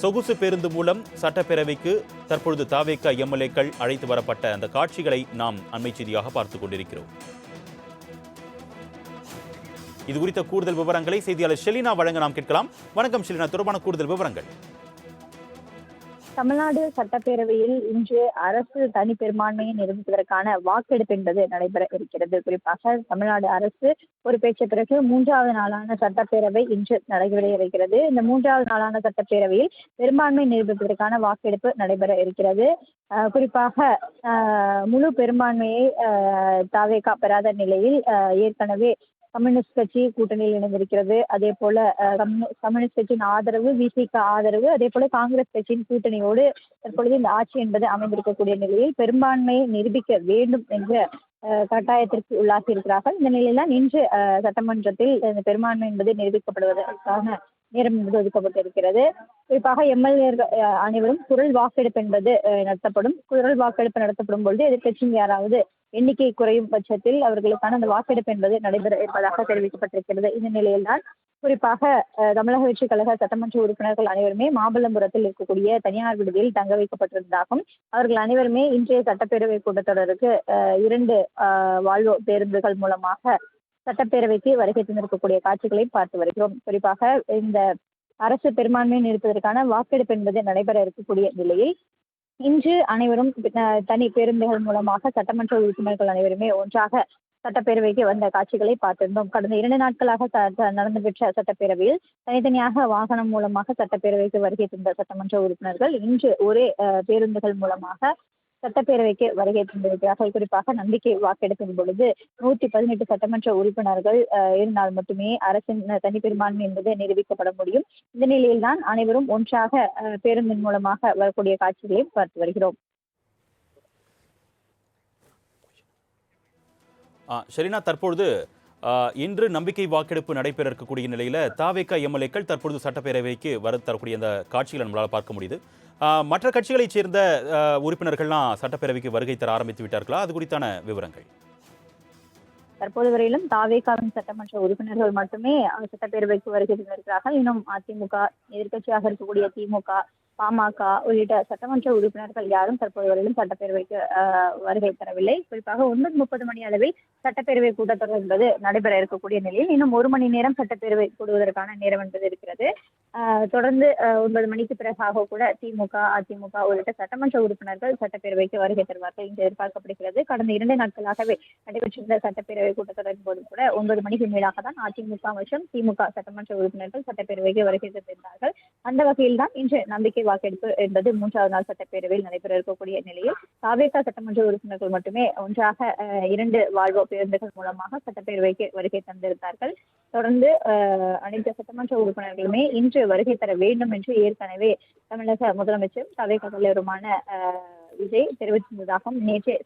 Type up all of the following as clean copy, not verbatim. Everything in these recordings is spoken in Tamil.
சொகுசு பேருந்து மூலம் சட்டப்பேரவைக்கு தற்பொழுது தாவேக எம்எல்ஏக்கள் அழைத்து வரப்பட்ட அந்த காட்சிகளை நாம் அண்மை செய்தியாக பார்த்துக் கொண்டிருக்கிறோம். இது குறித்த கூடுதல் விவரங்களை செய்தியாளர் ஷெலினா வழங்க நாம் கேட்கலாம். வணக்கம் ஷெலினா, தொடர்பான கூடுதல் விவரங்கள். தமிழ்நாடு சட்டப்பேரவையில் இன்று அரசு தனி பெரும்பான்மையை நிரூபிப்பதற்கான வாக்கெடுப்பு என்பது நடைபெற இருக்கிறது. குறிப்பாக தமிழ்நாடு அரசு பொறுப்பேற்ற பிறகு மூன்றாவது நாளான சட்டப்பேரவை இன்று நடைபெற இருக்கிறது. இந்த மூன்றாவது நாளான சட்டப்பேரவையில் பெரும்பான்மை நிரூபிப்பதற்கான வாக்கெடுப்பு நடைபெற இருக்கிறது. குறிப்பாக முழு பெரும்பான்மையை தாவேகா பெறாத நிலையில் ஏற்கனவே கம்யூனிஸ்ட் கட்சி கூட்டணியில் இணைந்திருக்கிறது. அதே போல கம்யூனிஸ்ட் கட்சியின் ஆதரவு, விசிக ஆதரவு, அதே போல காங்கிரஸ் கட்சியின் கூட்டணியோடு தற்பொழுது இந்த ஆட்சி என்பது அமைந்திருக்கக்கூடிய நிலையில் பெரும்பான்மையை நிரூபிக்க வேண்டும் என்ற கட்டாயத்திற்கு உள்ளாகி இருக்கிறார்கள். இந்த நிலையில்தான் இன்று சட்டமன்றத்தில் இந்த பெரும்பான்மை என்பது நிரூபிக்கப்படுவதற்கான நேரம் என்பது ஒதுக்கப்பட்டிருக்கிறது. குறிப்பாக எம்எல்ஏர்கள் அனைவரும் குரல் வாக்கெடுப்பு என்பது நடத்தப்படும். குரல் வாக்கெடுப்பு நடத்தப்படும் பொழுது எதிர்கட்சியின் யாராவது எண்ணிக்கை குறையும் பட்சத்தில் அவர்களுக்கான அந்த வாக்கெடுப்பு என்பது நடைபெற இருப்பதாக தெரிவிக்கப்பட்டிருக்கிறது. இந்த நிலையில்தான் குறிப்பாக தமிழக வெற்றிக் கழக சட்டமன்ற உறுப்பினர்கள் அனைவருமே மாமல்லபுரத்தில் இருக்கக்கூடிய தனியார் விடுதியில் தங்க வைக்கப்பட்டிருந்ததாகவும் அவர்கள் அனைவருமே இன்றைய சட்டப்பேரவை கூட்டத்தொடருக்கு 2 வால்வோ பேருந்துகள் மூலமாக சட்டப்பேரவைக்கு வருகை தந்திருக்கக்கூடிய காட்சிகளை பார்த்து வருகிறோம். குறிப்பாக இந்த அரசு பெரும்பான்மையை நிறுத்துவதற்கான வாக்கெடுப்பு என்பது நடைபெற இருக்கக்கூடிய நிலையில் இன்று அனைவரும் தனி பேருந்துகள் மூலமாக சட்டமன்ற உறுப்பினர்கள் அனைவருமே ஒன்றாக சட்டப்பேரவைக்கு வந்த காட்சிகளை பார்த்திருந்தோம். கடந்த 2 நாட்களாக நடந்து பெற்ற சட்டப்பேரவையில் தனித்தனியாக வாகனம் மூலமாக சட்டப்பேரவைக்கு வருகை தந்த சட்டமன்ற உறுப்பினர்கள் இன்று ஒரே பேருந்துகள் மூலமாக சட்டப்பேரவைக்கு வருகை தந்திருக்கிறார்கள். குறிப்பாக நம்பிக்கை வாக்கெடுப்பின் பொழுது 118 சட்டமன்ற உறுப்பினர்கள் இருந்தால் மட்டுமே அரசின் தனி பெரும்பான்மை என்பது நிரூபிக்கப்பட முடியும். இந்த நிலையில்தான் அனைவரும் ஒன்றாக பேருந்தின் மூலமாக வரக்கூடிய காட்சிகளையும் பார்த்து வருகிறோம். ஷெலினா, தற்பொழுது இன்று நம்பிக்கை வாக்கெடுப்பு நடைபெற இருக்கக்கூடிய நிலையில் தாவேக எம்எல்ஏக்கள் தற்பொழுது சட்டப்பேரவைக்கு வர தரக்கூடிய அந்த காட்சிகளை நம்மளால் பார்க்க முடியுது. மற்ற கட்சிகளைச் சேர்ந்த உறுப்பினர்கள்லாம் சட்டப்பேரவைக்கு வருகை தர ஆரம்பித்து விட்டார்களா? அது குறித்தான விவரங்கள். தற்போது வரையிலும் தாவேகாவின் சட்டமன்ற உறுப்பினர்கள் மட்டுமே சட்டப்பேரவைக்கு வருகை தந்திருக்கிறார்கள். இன்னும் அதிமுக, எதிர்கட்சியாக இருக்கக்கூடிய திமுக, பாமக உள்ளிட்ட சட்டமன்ற உறுப்பினர்கள் யாரும் தற்போது வரையிலும் சட்டப்பேரவைக்கு வருகை தரவில்லை. குறிப்பாக 9:30 மணி அளவில் சட்டப்பேரவை கூட்டத்தொடர் என்பது நடைபெற இருக்கக்கூடிய நிலையில் இன்னும் 1 மணி நேரம் சட்டப்பேரவை கூடுவதற்கான நேரம் என்பது இருக்கிறது. தொடர்ந்து 9 மணிக்கு பிறகாக கூட திமுக, அதிமுக உள்ளிட்ட சட்டமன்ற உறுப்பினர்கள் சட்டப்பேரவைக்கு வருகை தருவார்கள் என்று எதிர்பார்க்கப்படுகிறது. கடந்த 2 நாட்களாகவே நடைபெற்றிருந்த சட்டப்பேரவை கூட்டத்தொடரின் போது கூட 9 மணிக்கு மேலாக தான் அதிமுக மற்றும் திமுக சட்டமன்ற உறுப்பினர்கள் சட்டப்பேரவைக்கு வருகை தந்திருந்தார்கள். அந்த வகையில் தான் இன்று நம்பிக்கை வாக்கெடுப்பு என்பது 3வது நாள் சட்டப்பேரவையில் நடைபெற இருக்கக்கூடிய நிலையில் தாவேகா சட்டமன்ற உறுப்பினர்கள் மட்டுமே ஒன்றாக 2 வால்வோ பேருந்துகள் மூலமாக சட்டப்பேரவைக்கு வருகை தந்திருந்தார்கள். தொடர்ந்து அனைத்து சட்டமன்ற உறுப்பினர்களுமே இன்று வருகை தர வேண்டும் என்று ஏற்கனவே தமிழக முதலமைச்சர் தாவேகா தலைவருமான விஜய் தெரிவித்திருந்ததாகவும் நேற்றே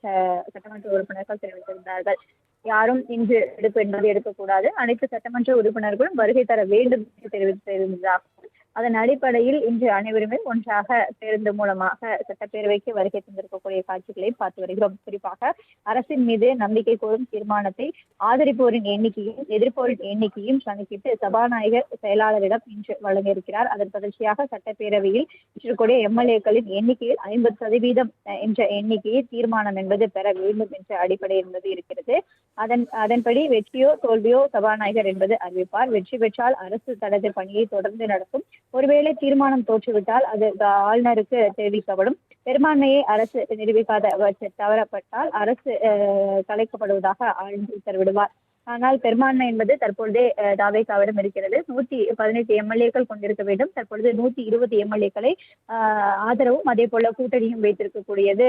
சட்டமன்ற உறுப்பினர்கள் தெரிவித்திருந்தார்கள். யாரும் இன்று எடுப்பு என்பது எடுக்கக்கூடாது, அனைத்து சட்டமன்ற உறுப்பினர்களும் வருகை தர வேண்டும் என்று தெரிவித்திருந்ததாகவும் அதன் அடிப்படையில் இன்று அனைவருமே ஒன்றாக பேருந்து மூலமாக சட்டப்பேரவைக்கு வருகை தந்திருக்கக்கூடிய காட்சிகளை பார்த்து வருகிறோம். குறிப்பாக அரசின் மீது நம்பிக்கை கோரும் தீர்மானத்தை ஆதரிப்போரின் எண்ணிக்கையும் எதிர்ப்போரின் எண்ணிக்கையும் கணக்கிட்டு சபாநாயகர் செயலாளரிடம் இன்று வழங்க இருக்கிறார். அதன் தொடர்ச்சியாக சட்டப்பேரவையில் இருக்கக்கூடிய எம்எல்ஏக்களின் எண்ணிக்கையில் 50% என்ற எண்ணிக்கையை தீர்மானம் என்பது பெற வேண்டும் என்ற அடிப்படை என்பது இருக்கிறது. அதன்படி வெற்றியோ தோல்வியோ சபாநாயகர் என்பது அறிவிப்பார். வெற்றி பெற்றால் அரசு தனது பணியை தொடர்ந்து நடத்தும். ஒருவேளை தீர்மானம் தோற்றுவிட்டால் அது ஆளுநருக்கு தெரிவிக்கப்படும். பெரும்பான்மையை அரசு நிரூபிக்காத தவறப்பட்டால் அரசு கலைக்கப்படுவதாக ஆளுநர் உத்தரவிடுவார். ஆனால் பெரும்பான்மை என்பது தற்பொழுதே தாவேகாவிடம் இருக்கிறது. 118 எம்எல்ஏக்கள் கொண்டிருக்க வேண்டும். தற்பொழுது 120 எம்எல்ஏக்களை ஆதரவும் அதே போல கூட்டணியும் வைத்திருக்கக்கூடியது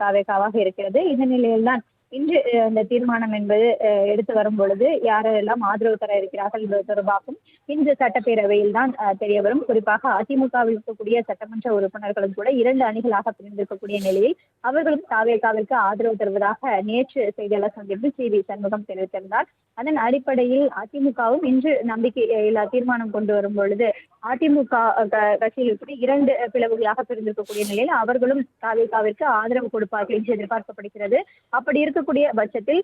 தாவேகாவாக இருக்கிறது. இந்த நிலையில்தான் இன்று அந்த தீர்மானம் என்பது எடுத்து வரும் பொழுது யாரெல்லாம் ஆதரவு தர இருக்கிறார்கள் என்பது தொடர்பாகவும் இன்று சட்டப்பேரவையில் தான் தெரிய வரும். குறிப்பாக அதிமுகவில் இருக்கக்கூடிய சட்டமன்ற உறுப்பினர்களும் கூட 2 அணிகளாக பிரிந்திருக்கக்கூடிய நிலையில் அவர்களும் தாவேகாவிற்கு ஆதரவு தருவதாக நேற்று செய்தியாளர் சந்திப்பில் சி.வி. சண்முகம் தெரிவித்திருந்தார். அதன் அடிப்படையில் அதிமுகவும் இன்று நம்பிக்கையில்லா தீர்மானம் கொண்டு வரும் பொழுது அதிமுக கட்சியில் இருக்கிற 2 பிளவுகளாக பிரிந்திருக்கக்கூடிய நிலையில் அவர்களும் தாவேகாவிற்கு ஆதரவு கொடுப்பார்கள் என்று எதிர்பார்க்கப்படுகிறது. அப்படி இருக்கக்கூடிய பட்சத்தில்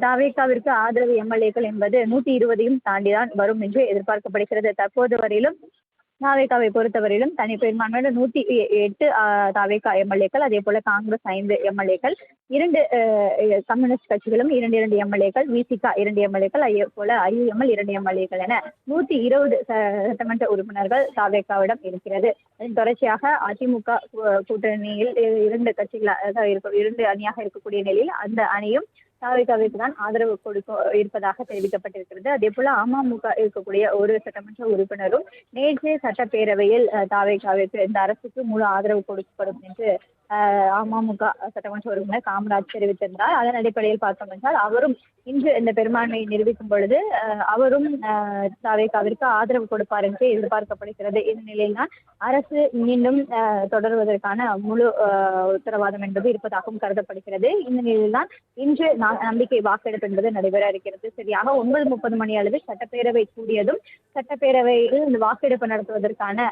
தாவேகாவிற்கு ஆதரவு எம்எல்ஏக்கள் என்பது 120 தாண்டிதான் வரும் என்று எதிர்பார்க்கப்படுகிறது. தற்போது வரையிலும் தாவேகாவை பொறுத்தவரையிலும் தனி பெரும்பான்மையோட 108 தாவேகா எம்எல்ஏக்கள், அதே போல காங்கிரஸ் 5 எம்எல்ஏக்கள், 2 கம்யூனிஸ்ட் கட்சிகளும் 2 எம்எல்ஏக்கள், விசிகா 2 எம்எல்ஏக்கள், அதே போல ஐயுஎம்எல் 2 எம்எல்ஏக்கள் என 120 சட்டமன்ற உறுப்பினர்கள் தாவேகாவிடம் இருக்கிறது. அதன் தொடர்ச்சியாக அதிமுக கூட்டணியில் 2 கட்சிகளாக இரண்டு அணியாக இருக்கக்கூடிய நிலையில் அந்த அணியும் தாவேகாவிற்கு தான் ஆதரவு கொடுக்க இருப்பதாக தெரிவிக்கப்பட்டிருக்கிறது. அதே போல அமமுக இருக்கக்கூடிய ஒரு சட்டமன்ற உறுப்பினரும் நேற்றே சட்டப்பேரவையில் தாவேகாவிற்கு இந்த அரசுக்கு முழு ஆதரவு கொடுக்கப்படும் என்று அமமுக சட்டமன்ற உறுப்பினர் காமராஜ் தெரிவித்திருந்தார். அதன் அடிப்படையில் பார்த்தோம் என்றால் அவரும் இன்று இந்த பெரும்பான்மையை நிரூபிக்கும் பொழுது அவரும் தாவேகாவிற்கு ஆதரவு கொடுப்பார் என்று எதிர்பார்க்கப்படுகிறது. இந்த நிலையில்தான் அரசு மீண்டும் தொடர்வதற்கான முழு உத்தரவாதம் என்பது இருப்பதாகவும் கருதப்படுகிறது. இந்த நிலையில்தான் இன்று நம்பிக்கை வாக்கெடுப்பு என்பது நடைபெற இருக்கிறது. சரியாக 9:30 மணி அளவில் சட்டப்பேரவை கூடியதும் சட்டப்பேரவையில் இந்த வாக்கெடுப்பு நடத்துவதற்கான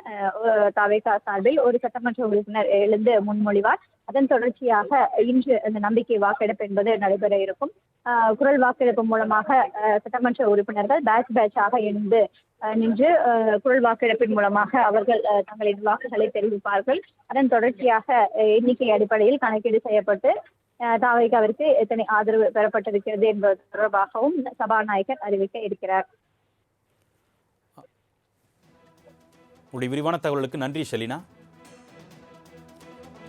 தாவேகா சார்பில் ஒரு சட்டமன்ற உறுப்பினர் எழுந்து முன்மொழிவார். அதன் தொடர்ச்சியாக இன்று அந்த நம்பிக்கை வாக்கெடுப்பு என்பது நடைபெற இருக்கும். குரல் வாக்கெடுப்பு மூலமாக சட்டமன்ற உறுப்பினர்கள் பேட்சாக இணைந்து நின்று குரல் வாக்கெடுப்பின் மூலமாக அவர்கள் தங்களின் வாக்குகளை தெரிவிப்பார்கள். அதன் தொடர்ச்சியாக எண்ணிக்கை அடிப்படையில் கணக்கீடு செய்யப்பட்டு தாவேகாவிற்கு எத்தனை ஆதரவு பெறப்பட்டிருக்கிறது என்பது தொடர்பாகவும் சபாநாயகர் அறிவிக்க இருக்கிறார். உங்களுடைய விரிவான தகவலுக்கு நன்றி ஷெலினா.